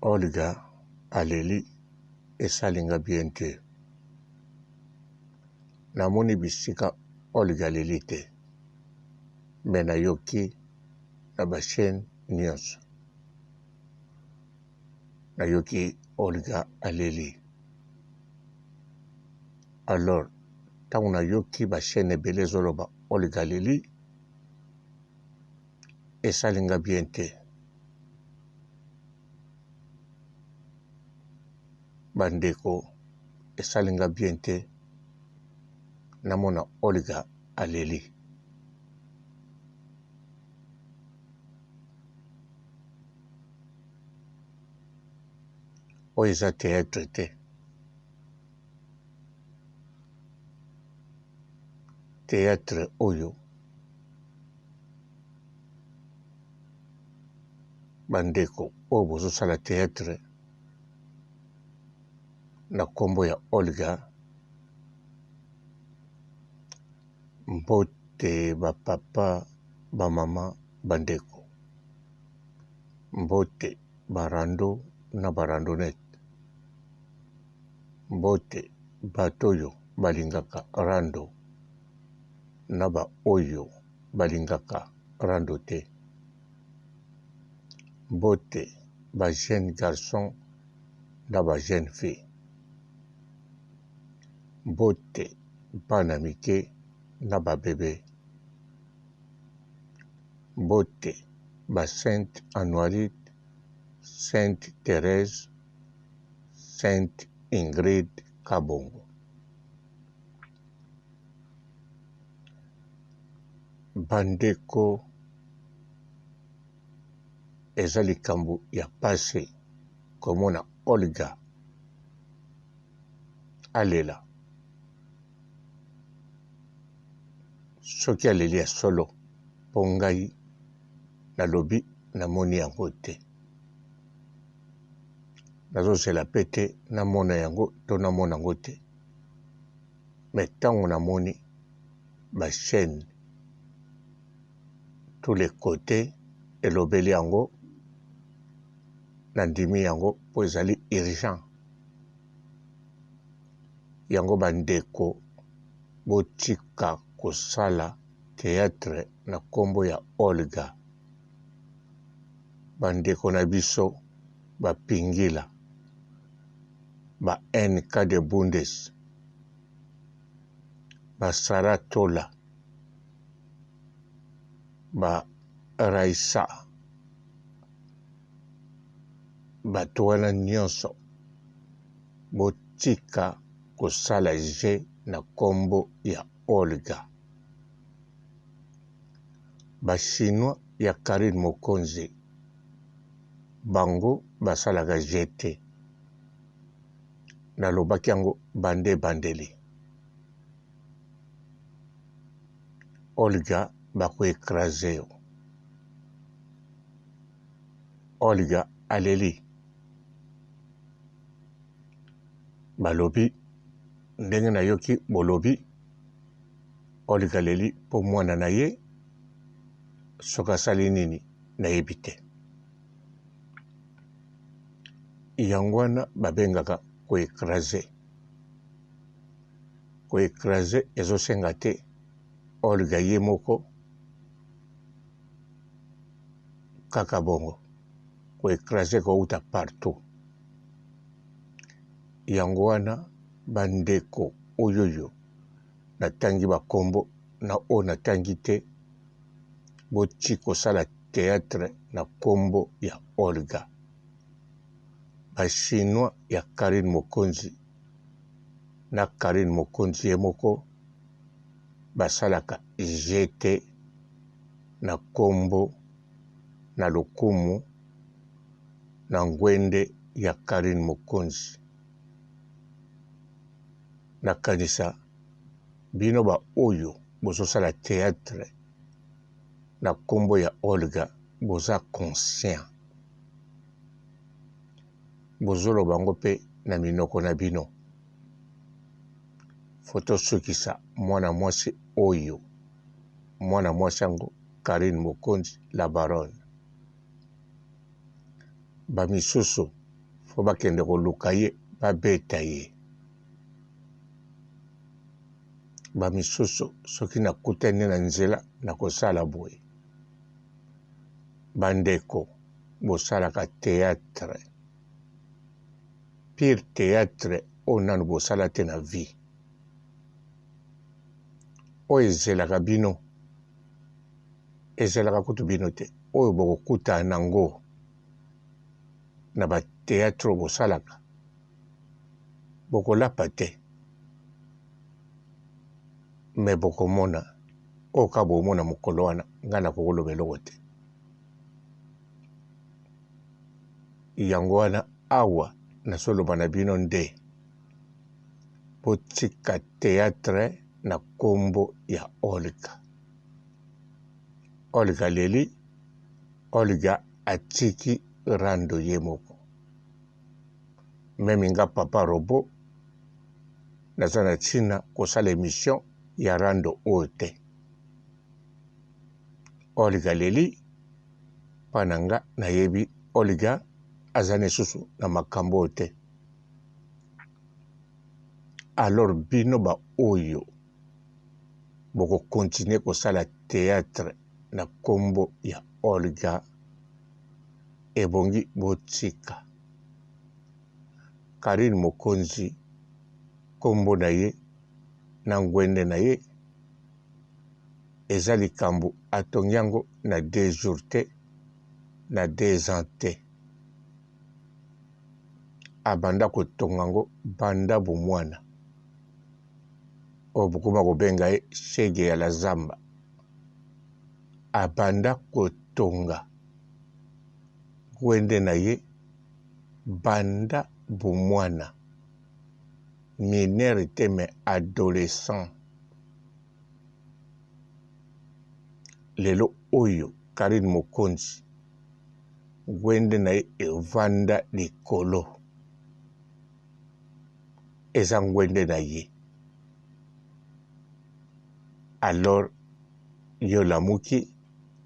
Olga aleli esalinga bien te. Namoni bisika Olga aleli te. Me nayoki na bachaîne nyonso. Nayoki Olga aleli. Alors, ntango nayoki bachaîne ebele ezoloba Olga aleli, esalinga bien te. Bandeko, esalinga bien te. Namona Olga aleli. Oyo eza théâtre te. Théâtre oyo bandeko oyo bozosala théâtre na kombo ya Olga, mbote bapapa bamama bandeko, mbote barando na barandonete, mbote bato oyo balingaka rando na ba oyo balingaka rando te, mbote ba jeune garçon na ba jeune fille, mbote bana mike na ba bebe, mbote ba Sainte Anoirite, Sainte Thérèse, Sainte Ingrid Kabongo. Bandeko, eza likambo ya pase komona Olga alela. Soki aleli ya solo mpo ngai nalobi namoni yango te. Nazozela pe te namona yango to namona yango te. Me ntango namoni bachaîne tous les côtés elobeli yango, nandimi yango mpo ezali urgent. Yango bandeko, botika kosala théâtre na kombo ya Olga. Bandeko na biso bapingila, ba NK de Bundes, ba Saratola, ba Raisa, bato wana nyonso botika kosala je na kombo ya Olga. Ba Chinois ya Karine Mokonzi, bango basalaka je te. Nalobaki yango bande bandeli. Olga bako ekraze yo. Olga aleli. Balobi, ndenge nayoki bolobi, Olga aleli po mwana na ye, soki asali nini nayebi te. Yango wana babengaka koekraze. Koekraze ezosenga te Olga ye moko kaka bongo. Koekraze kouta partout. Yango wana bandeko oyoyo natangi bakombo na o natangi te, boti kosala théâtre na kombo ya Olga. Ba Chinois ya Karine Mokonzi na Karine Mokonzi ye moko basalaka je te na kombo na lokumu na ngwende ya Karine Mokonzi. Nakanisa bino ba oyo bozosala théâtre na kombo ya Olga boza conscient. Bozoloba bango pe na minoko na bino. Foto sukisa mwana mwasi oyo. Mwana mwasi yango Karine Mokonzi la baronne. Bamisusu fo bakende koluka ye babeta ye. Bamisusu soki nakutani na nzela nakosala boye. Bandeko bosalaka théâtre. Pire théâtre oyo nanu bosala te na vie. Oyo ezelaka bino. Ezelaka kutu bino te. Oyo bokokuta nango na ba théâtre bosalaka. Bokolapa te. Me bokomona. Oyo ka bomona mokolo wana nga nakokoloba eloko te. Yango wana awa nasoloba na bino nde botika théâtre na kombo ya Olga. Olga leli, Olga atiki rando ye moko. Memi nga papa robo naza na ntina kosala émission ya rando oyo te. Olga leli mpana nga nayebi Olga aza lisusu na makambo oyo te. Alors bino ba oyo bokokontinue kosala théâtre na kombo ya Olga ebongi botika. Karine Mokonzi kombo na ye na ngwende na ye eza likambo atongi yango na 2 jours te na 2 ans te. Abanda kotonga yango banda bomwana oyo bokoma kobenga ye shege ya la zamba. Abanda kotonga ngwende na ye banda bomwana. Mineur te me adolescent. Lelo oyo Karine Mokonzi ngwende na ye evanda likolo. Eza ngwende na ye. Alors yo lamuki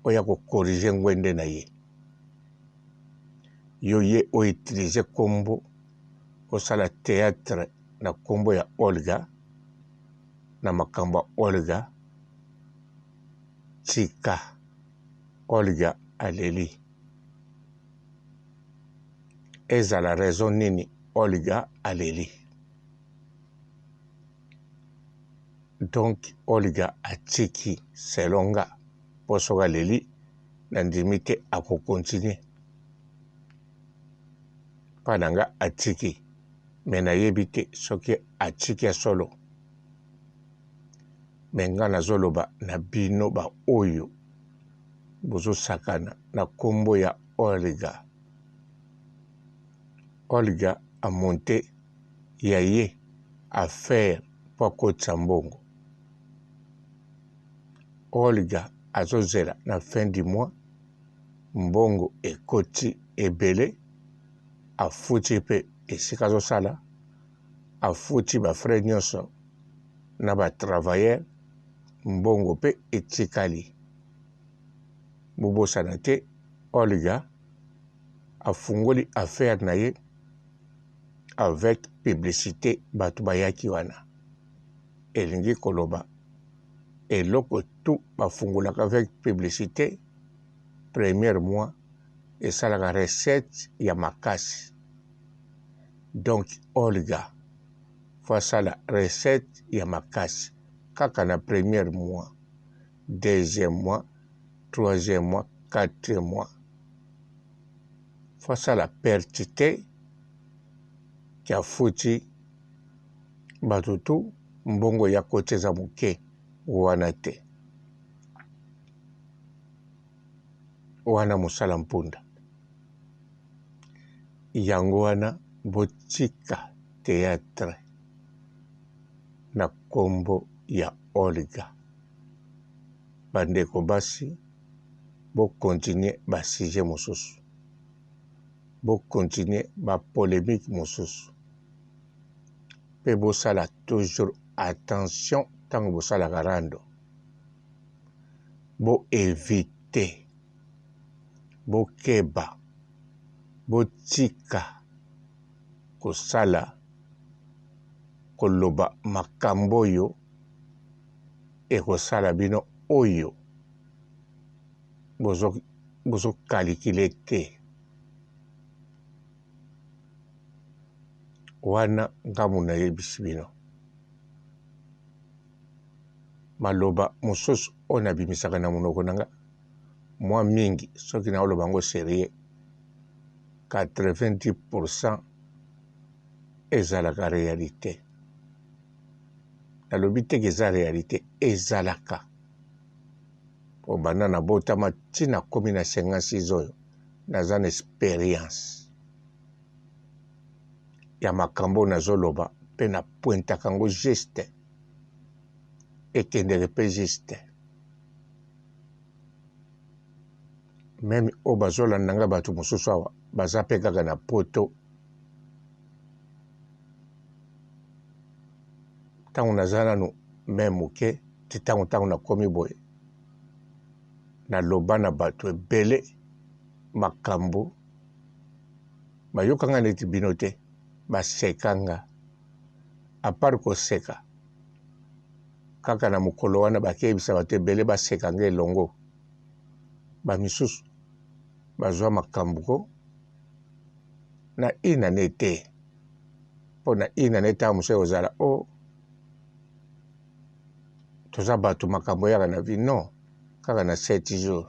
oya kokorige ngwende na ye. Yo ye outilize kombo osala théâtre na kombo ya Olga na makambo Olga. Tika Olga aleli. Ezala raison nini Olga aleli. Donc Olga atiki selonga posoka leli na ndimi te akokontinue. Pananga atiki me nayebi te soki atiki ya solo. Me nga nazoloba na bino ba oyo bozosakana na kombo ya Olga. Olga a monté ya ye affaire po akotisa mbongo. Olga azozela na fin du mois mbongo ekoti ebele. Afuti pe esika azosala. Afuti ba frère nyonso na ba travailleur. Mbongo pe etikali. Bobosana te Olga afungoli affaire na ye avec publicité bato bayaki wana. Elingi koloba eloko tu bafungolaka avec publicité premier mois esalaka recette ya makasi. Donc Olga fasala recette ya makasi kaka na premier mois, deuxième mois, troisième mois, quatrième mois. Fasala perte te kia futi bato tu mbongo ya koteza moke wana te. Wana mosala mpunda. Yango wana botika théâtre na kombo ya Olga. Bandeko basi bo continuer ba sujet mosusu. Bo continuer ba polémique mosusu. Pe bosala toujours attention tango bosala rando. Bo éviter. Bo keba. Bo tika kosala koloba makambo oyo ekosala bino oyo bozokalikile te. Wana ngambo nayebisi bino. Maloba mosusu oyo nabimisaka na monoko nanga mwa mingi soki naoloba yango serie 90% ezalaka réalité. Nalobi teke eza réalité ezalaka. Po banda na botama ntina komi na 56 oyo naza na expérience ya makambo nazoloba mpe na pointaka yango juste ekendeke mpe juste. Meme oyo bazolanda nga bato mosusu awa baza mpe kaka na poto. Ntango naza nanu me moke ti ntango nakomi boye naloba na bato ebele makambo bayokanga neti bino te basekanga. Apart koseka kaka na mokolo wana bakeyebisa bato ebele basekanga elongo. Bamisusu bazwa makambo na inane te. Po na inane ntango mosusu ekozala o toza bato makambo yaka na vi. Non, kaka na 7 jours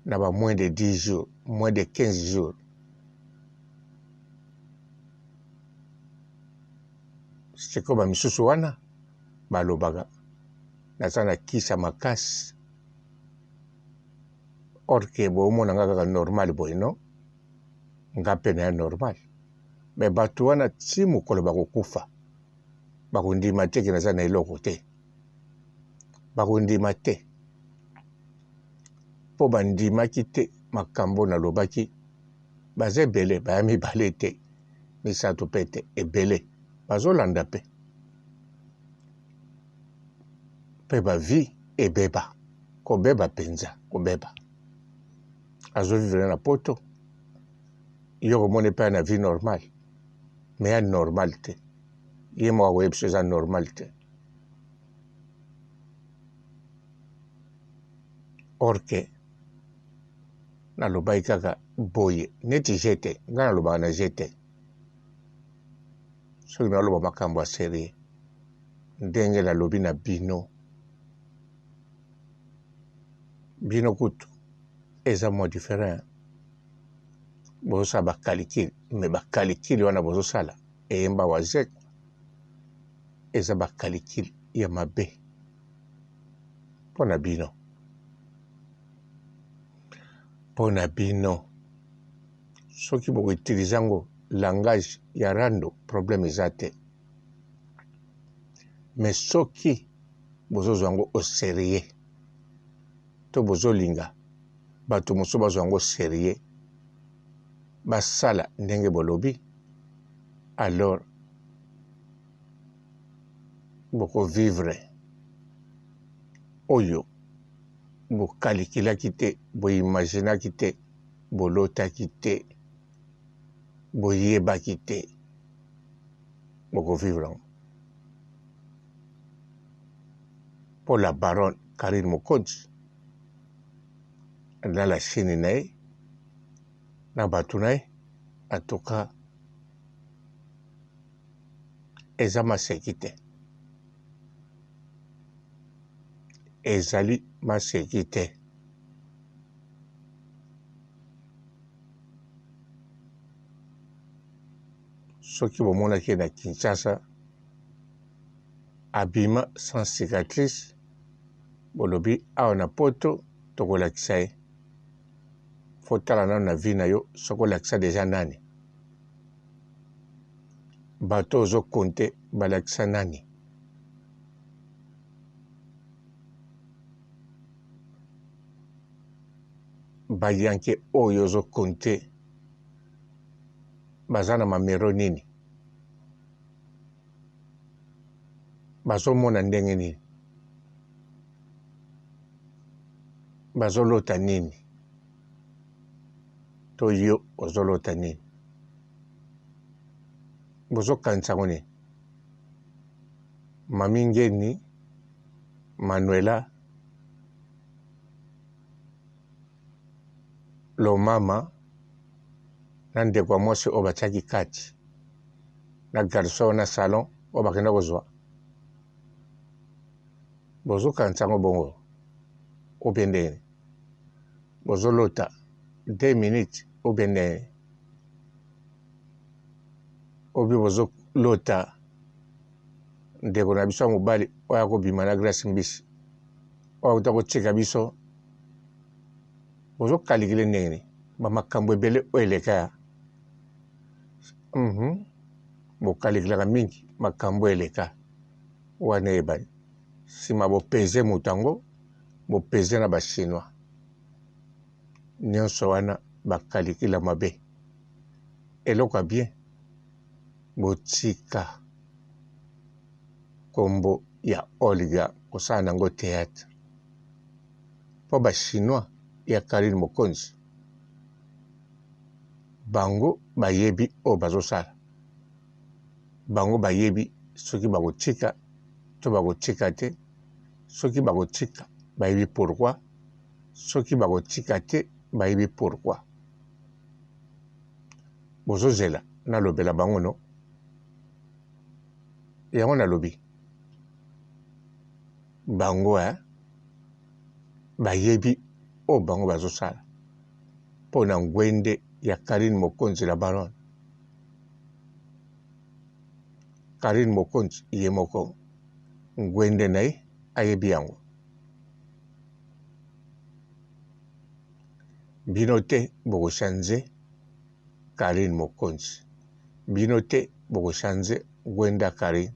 na ba moins de 10 jours, moins de 15 jours. Siko bamisusu wana balobaka naza na kisa makasi. Or ke bomona nga kaka normal boye no nga mpe na ya normal. Me bato wana ti mokolo bakokufa bakondima te ke naza na eloko te. Bakondima te po bandimaki te makambo nalobaki. Baza ebele baya mibale te misato mpe te ebele bazolanda mpe mpe bavi ebeba kobeba mpenza kobeba. Azovivre na poto yo komona mpe na vie normal me ya normal te. Ye moko akoyebiso eza normal te. Or ke nalobaki kaka boye neti jete nga nalobaka na jete soki naloba makambo ya serie ndenge nalobi na bino. Bino kutu eza mwa different. Bozosala bakalikile me bakalikile wana bozosala eyemba wazeka eza bakalikile ya mabe mpo na bino. Mpo na bino soki bokoutilize yango langage ya rando problème eza te. Me soki bozozwa yango au sérieux to bozolinga bato mosusu bazwa yango sérieux basala ndenge bolobi alors bokovivre oyo bokalikilaki te boimaginaki te bolotaki te boyebaki te bokovivre yango. Mpo la baronne Karine Mokonzi na la chine na ye na bato na ye atoka eza maseki te. Ezali maseki te. Soki bomonaki na Kinshasa abima sans cicatrice bolobi awa na poto tokolakisa ye. Fotala nano na vi na yo sokolakisa deja nani. Bato ozokonte balakisa nani. Bayanke oyo ozokonte baza na mamero nini. Bazomona ndenge nini. Bazolota nini. To yo ozolota nini. bozo kansango ni mami ngeni Manuela lo mama na ndeko mwasi oyo batiaki kati na garçon na salon oyo bakenda kozwa bozokanisa yango bongo obe ndenge bozolota 2 minutes obe ndenge obi bozolota ndeko na biso ya mobali oyo akobima na Grace Mbisi oyo akuta kotika biso bozokalikile ndenge bamakambo ebele oyo eleka ya bokalikilaka mingi makambo eleka wana eyebani nsima bopeze moto yango bopeze na bachinois nyonso wana bakalikila mabe eloko ya bien botika kombo ya Olga kosala nango théâtre mpo bachinois ya Karine Mokonzi bango bayebi oyo bazosala bango bayebi soki bakotika to bakotika te soki bakotika bayebi pourquoi soki bakotika te bayebi pourquoi bozozela nalobela bango no yango nalobi bango bayebi oyo bango bazosala mpo na ngwende ya Karine Mokonzi la baronne Karine Mokonzi ye moko ngwende na ye ayebi yango bino te bokochange Karine Mokonzi bino te bokochange ngwenda Karine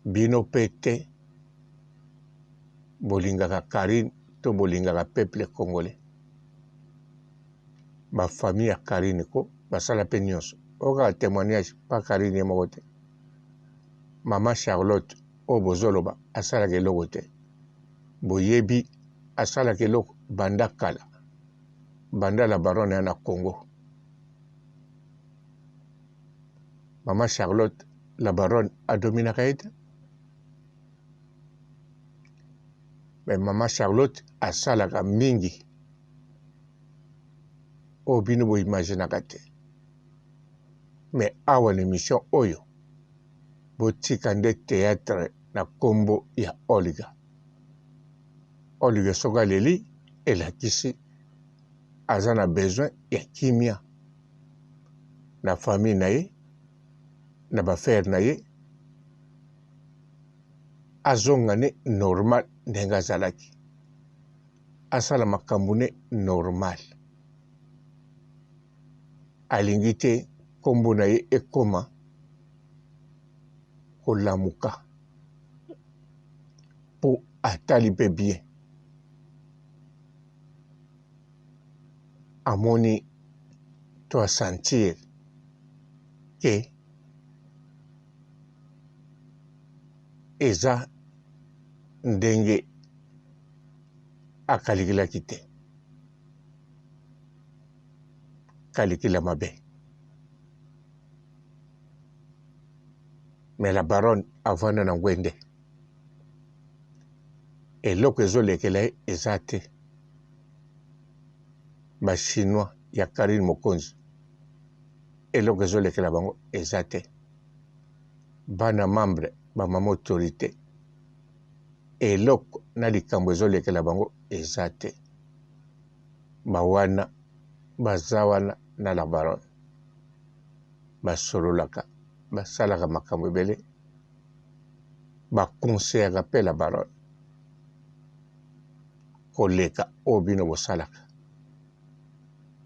bino pe te bolingaka Karine to bolingaka peuple congolais bafamille ya Karine ko basala pe nyonso okaka témoignage pa Karine ye moko te mama Charlotte oyo bozoloba asalaka eloko te boyebi asalaka eloko banda kala banda la baronne ya na Congo mama Charlotte la baronne adominaka ye te me mama Charlotte asalaka mingi oyo bino boimaginaka te me awa na émission oyo botika nde théâtre na kombo ya Olga Olga soki aleli elakisi aza na besoin ya kimia na famille na ye na bafere na ye azonga ne normal ndenge azalaki asala makambo ne normal alingi te kombo na ye ekoma kolamuka mpo atali mpe bien amoni to asentir ke eza ndenge akalikilaki te kalikila mabe me la baronne avanda na ngwende eloko ezolekela ye eza te bachinois ya Karine Mokonzi eloko ezolekela bango eza te bana membre bamama autorité eloko na likambo ezolekela bango eza te bawana baza wana na la baronne basololaka basalaka makambo ebele bakonseyaka mpe la baronne koleka oyo bino bosalaka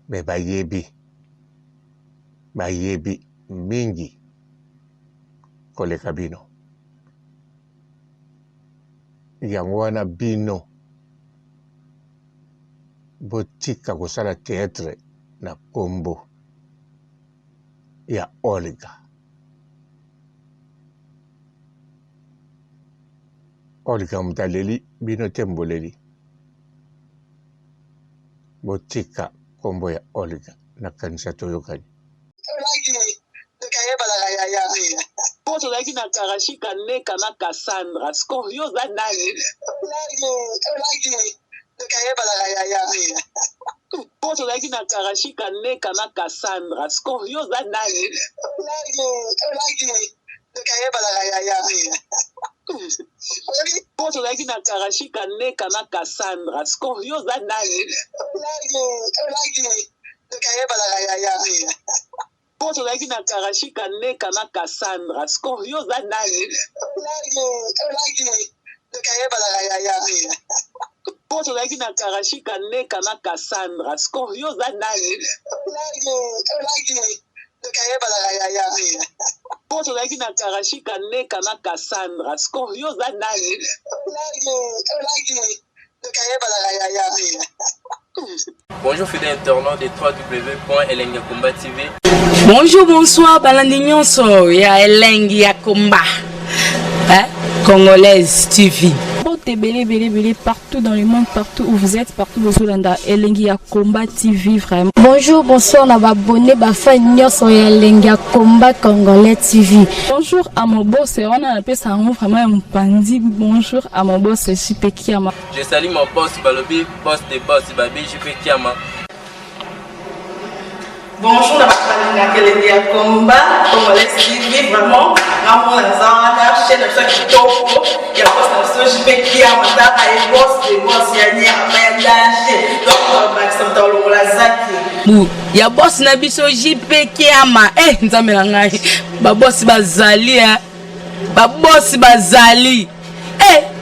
me bayebi mingi koleka bino yango wana bino botika kosala théâtre na kombo ya Olga Olga mutaleli bino te mboleli botika kombo ya Olga na kanisa toyokani Boso laki na karashika neka na Cassandra. Scorpio za nani? Boso laki na karashika neka na Cassandra. Scorpio za nani? Boso laki na karashika neka na Cassandra. Scorpio za nani? Boso laki na karashika neka na Cassandra. Scorpio za nani? Boso laki na karashika neka na Cassandra. Scorpio za nani? Boso laki na karashika neka na Cassandra. Scorpio za nani? Bonjour fidèles internautes de www.elengiakomba TV. Bonjour, bonsoir, balandinyon so, ya Elengi ya Komba, Congolaise TV. Belé partout dans le monde, partout où vous êtes, partout où vous êtes, Elengi ya Komba TV vraiment. Bonjour, bonsoir, on a abonné Bafa Nyos Elengi ya Komba Congolais TV. Bonjour à mon boss, on a appelé ça vraiment un pandi. Bonjour à mon boss, JP Kiama. Je salue mon boss Balobi, boss des boss Babi, JP Kiama. Bonjour, la Elengi ya Komba Congolais TV vraiment. Ramon Lazana, chaîne de ça qui topo, il y a pas de JP Kiama, et boss des boss, il y a ni à danger. Donc, Maxime Tolo Lazaki. Ya boss na biso JP Kiama, nzambe na ngai. Ba boss bazali, ba boss bazali.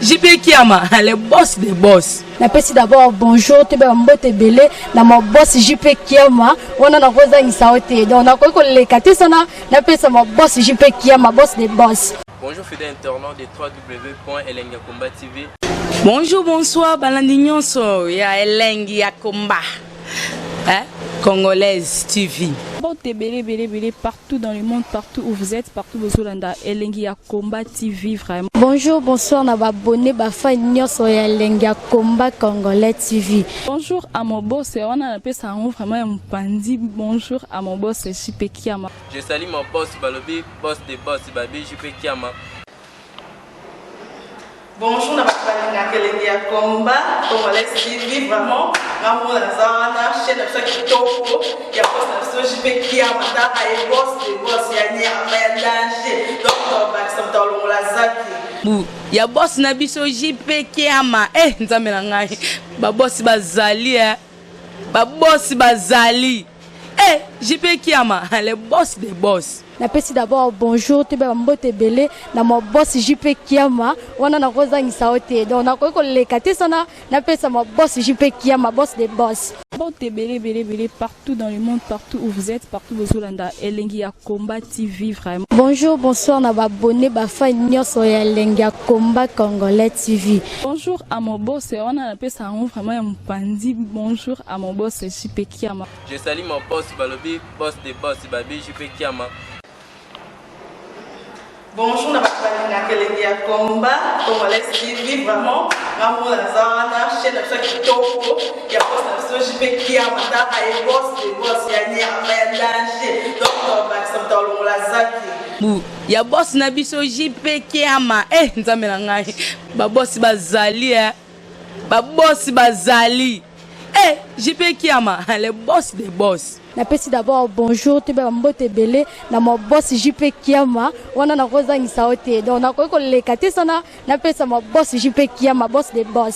JP Kiama, le boss des boss. Napesi d'abord bonjour, te mbote belé na mon boss JP Kiama, on a rosa insaote. Donc on a quoi le kati sana, napesi mon boss JP Kiama, boss des boss. Bonjour fidèles internautes de www.elengiakomba TV. Bonjour, bonsoir, balandinyon so, ya Elengi ya Komba, Congolaise TV. Belé partout dans le monde, partout où vous êtes, partout où vous êtes, Elengi ya Komba TV vraiment. Bonjour, bonsoir, on a abonné Bafa Nyos Elengi ya Komba Congolais TV. Bonjour à mon boss, on a appelé ça vraiment un pandi. Bonjour à mon boss, JP Kiama. Je salue mon boss Balobi, boss des boss Babi, JP Kiama. Bonjour, la Elengi ya Komba Congolais TV vraiment. Ramon Lazana, chaîne de ça qui topo, il y a pas de JP Kiama, et boss des boss, il y a ni à danger. Donc, Maxime Tolo Lazaki. Ya boss na biso JP Kiama, nzambe na ngai. Ba boss bazali, ba boss bazali. JP Kiama, le boss des boss. Napesi d'abord bonjour, te mbote belé na mon boss JP Kiama, on a rosa insaote. Donc on a quoi le kati sana, napesi mon boss JP Kiama, boss des boss. Belé partout dans le monde, partout où vous êtes, partout où vous êtes, Elengi ya Komba TV vraiment. Bonjour, bonsoir, on a abonné Bafa Nyos Elengi ya Komba Congolais TV. Bonjour à mon boss, on a appelé ça vraiment un pandi. Bonjour à mon boss, JP Kiama. Je salue mon boss Balobi, boss des boss Babi, JP Kiama. Bonjour, la Elengi ya Komba Congolais TV vraiment. Ramon Lazana, chaîne de ça qui topo, il y a pas de JP Kiama, et boss des boss, il y a ni à danger. Donc, Maxime Tolo Lazaki. Ya boss na biso JP Kiama, nzambe na ngai. Ba boss bazali, ba boss bazali. JP Kiama, le boss des boss. Napesi d'abord bonjour, te mbote belé na mon boss JP Kiama, on a rosa insaote. Donc on a quoi le kati sana, napesi mon boss JP Kiama, boss des boss.